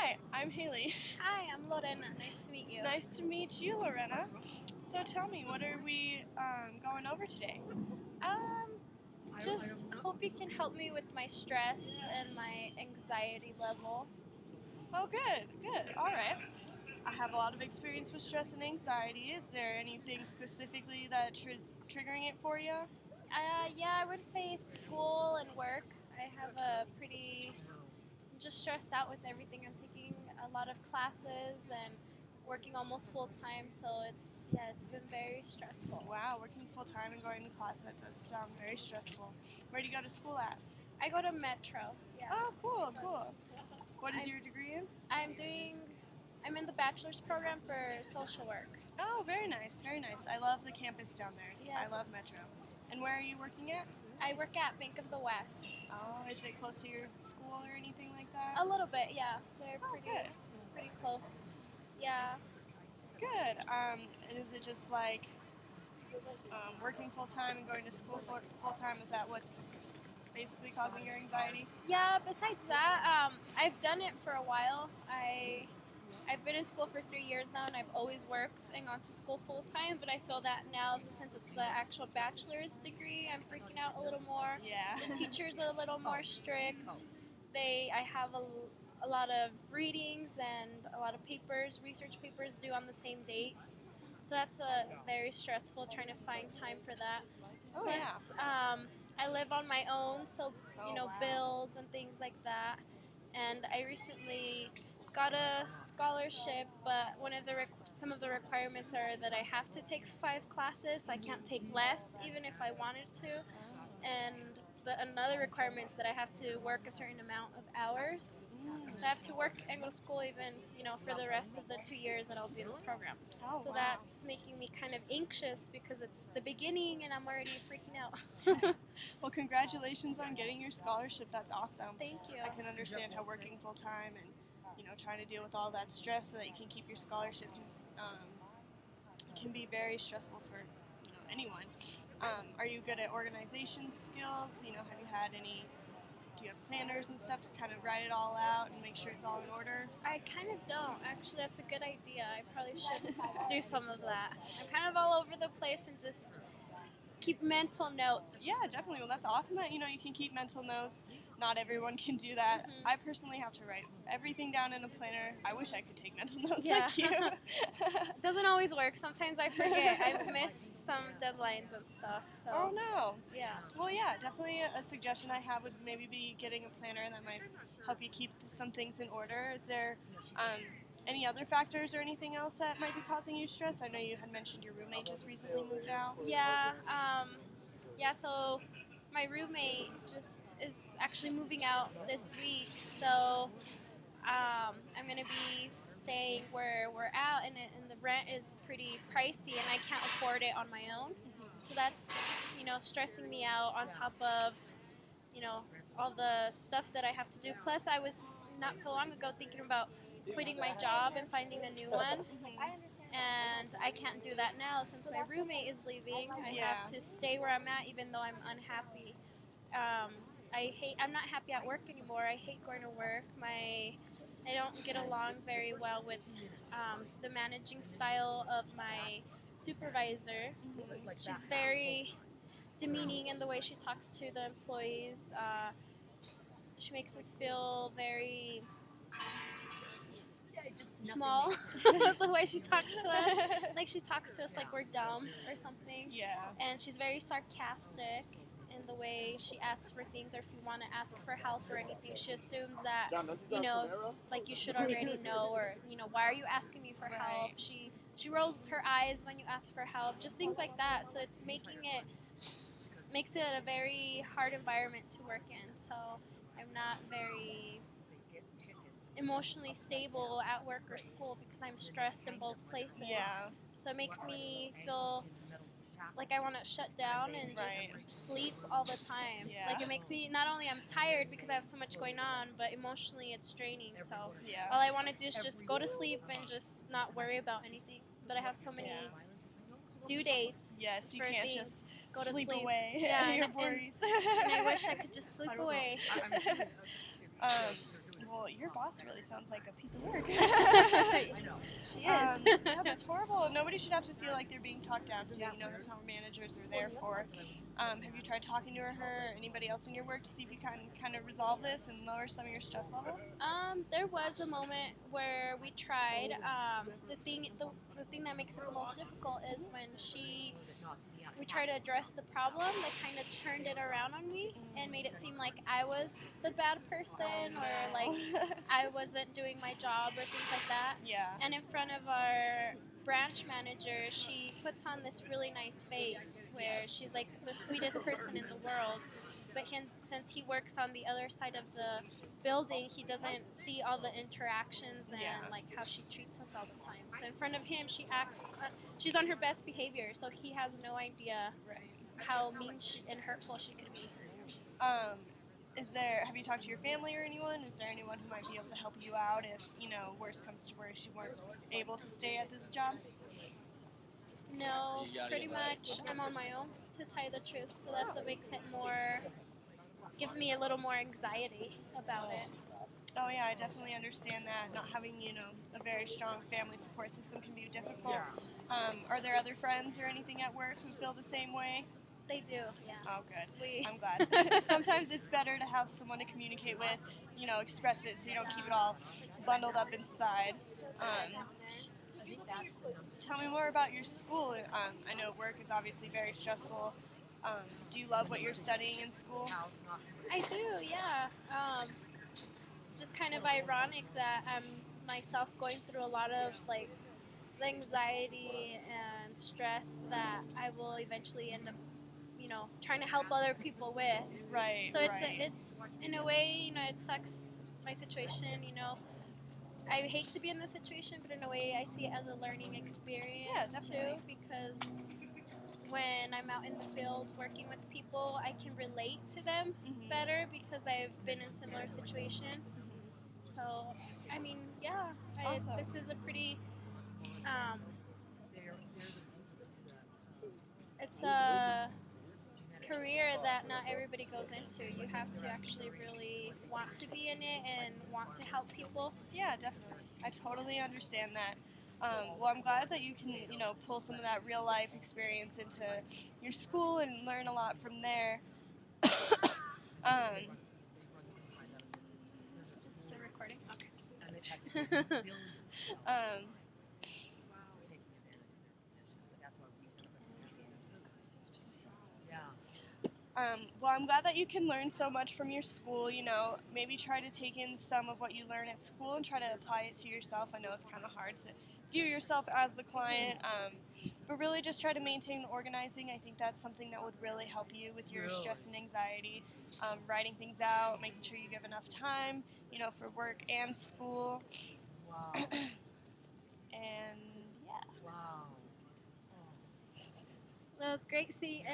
Hi, I'm Haley. Hi, I'm Lorena. Nice to meet you. Nice to meet you, Lorena. So tell me, what are we going over today? Just hope you can help me with my stress and my anxiety level. Oh, good, good. All right. I have a lot of experience with stress and anxiety. Is there anything specifically that is triggering it for you? Yeah, I would say school and work. I have I'm just stressed out with everything. I'm taking a lot of classes and working almost full time, so it's been very stressful. Wow, working full time and going to class, that does sound very stressful. Where do you go to school at? I go to Metro. Yeah. Oh, cool, So cool. What is I'm- your degree in? I'm in the bachelor's program for social work. Oh, very nice, very nice. I love the campus down there. Yes. I love Metro. And where are you working at? I work at Bank of the West. Oh, is it close to your school or anything like that? A little bit, yeah. They're Oh, good. pretty close. Yeah. Good. And is it just like working full time and going to school full time? Is that what's basically causing your anxiety? Yeah. Besides that, I've done it for a while. I've been in school for 3 years now, and I've always worked and gone to school full time. But I feel that now, since it's the actual bachelor's degree, I'm freaking out a little more. Yeah. The teachers are a little more strict. I have a lot of readings and a lot of research papers due on the same dates. So that's very stressful trying to find time for that. Oh, Plus, yeah. I live on my own, so Wow. bills and things like that. And I recently got a scholarship, but some of the requirements are that I have to take 5 classes. So I can't take less, even if I wanted to. And another requirement is that I have to work a certain amount of hours. So I have to work and go to school even, for the rest of the 2 years that I'll be in the program. Oh, So wow. that's making me kind of anxious because it's the beginning and I'm already freaking out. Well, congratulations on getting your scholarship. That's awesome. Thank you. I can understand how working full time and trying to deal with all that stress so that you can keep your scholarship can be very stressful for anyone. Are you good at organization skills? Have you had any? Do you have planners and stuff to kind of write it all out and make sure it's all in order? I kind of don't. Actually, that's a good idea. I probably should do some of that. I'm kind of all over the place and just keep mental notes. Yeah, definitely. Well, that's awesome that you can keep mental notes. Not everyone can do that. Mhm. I personally have to write everything down in a planner. I wish I could take mental notes Yeah. like you. It doesn't always work. Sometimes I forget. I've missed some deadlines and stuff. So Oh no. yeah. Well, yeah, definitely a suggestion I have would maybe be getting a planner that might help you keep some things in order. Is there any other factors or anything else that might be causing you stress? I know you had mentioned your roommate just recently moved out. Yeah. So my roommate just is actually moving out this week. So I'm gonna be staying where we're at, and the rent is pretty pricey, and I can't afford it on my own. So that's stressing me out on top of all the stuff that I have to do. Plus, I was not so long ago thinking about quitting my job and finding a new one. And I can't do that now since my roommate is leaving. I have to stay where I'm at even though I'm unhappy. I'm not happy at work anymore. I hate going to work. I don't get along very well with the managing style of my supervisor. She's very demeaning in the way she talks to the employees. She makes us feel very small the way she talks to us. Like she talks to us like we're dumb or something. Yeah. And she's very sarcastic in the way she asks for things, or if you want to ask for help or anything, she assumes that like you should already know, or why are you asking me for help? She rolls her eyes when you ask for help, just things like that. So it's makes it a very hard environment to work in. So I'm not very emotionally stable at work or school because I'm stressed in both places. Yeah. So it makes me feel like I want to shut down and just sleep all the time. Yeah. Like it makes me, not only I'm tired because I have so much going on, but emotionally it's draining. So Yeah. all I want to do is just go to sleep and just not worry about anything. But I have so many due dates. Yes, you for can't things. just Go to sleep sleep. away Yeah, your worries. and I wish I could just sleep away. Well, your your boss really sounds like a piece of work. She is. Yeah, that's horrible. Nobody should have to feel like they're being talked down to. That's not what managers are there for. Have you tried talking to her or anybody else in your work to see if you can kind of resolve this and lower some of your stress levels? There was a moment where we tried. The thing that makes it the most difficult is when we try to address the problem, that kind of turned it around on me and made it seem like I was the bad person or like I wasn't doing my job or things like that. Yeah. And in front of our branch manager, she puts on this really nice face where she's like the sweetest person in the world. But since he works on the other side of the building, he doesn't see all the interactions and like how she treats us all the time. So in front of him, she's on her best behavior, so he has no idea how mean and hurtful she could be. Have you talked to your family or anyone? Is there anyone who might be able to help you out if, worst comes to worst, you weren't able to stay at this job? No, pretty much I'm on my own, to tell you the truth. So that's what gives me a little more anxiety about it. Oh yeah, I definitely understand that. Not having, a very strong family support system can be difficult. Are there other friends or anything at work who feel the same way? They do, yeah. Oh, good. I'm glad. Sometimes it's better to have someone to communicate with, express it so you don't keep it all bundled up inside. Tell me more about your school. I know work is obviously very stressful. Do you love what you're studying in school? I do, yeah. It's just kind of ironic that I'm myself going through a lot of like the anxiety and stress that I will eventually end up, trying to help other people with. Right. So it's in a way, it sucks my situation. I hate to be in this situation, but in a way, I see it as a learning experience too, because when I'm out in the field working with people, I can relate to them better because I've been in similar situations. So, I mean, yeah, Awesome. this is a pretty, it's a career that not everybody goes into. You have to actually really want to be in it and want to help people. Yeah, definitely. I totally understand that. Well, I'm glad that you can, pull some of that real life experience into your school and learn a lot from there. It's still recording? Okay. Well, I'm glad that you can learn so much from your school. Maybe try to take in some of what you learn at school and try to apply it to yourself. I know it's kind of hard to view yourself as the client, but really just try to maintain the organizing. I think that's something that would really help you with your stress and anxiety. Writing things out, making sure you give enough time, for work and school. Wow. And yeah. Wow. Well, it was great seeing.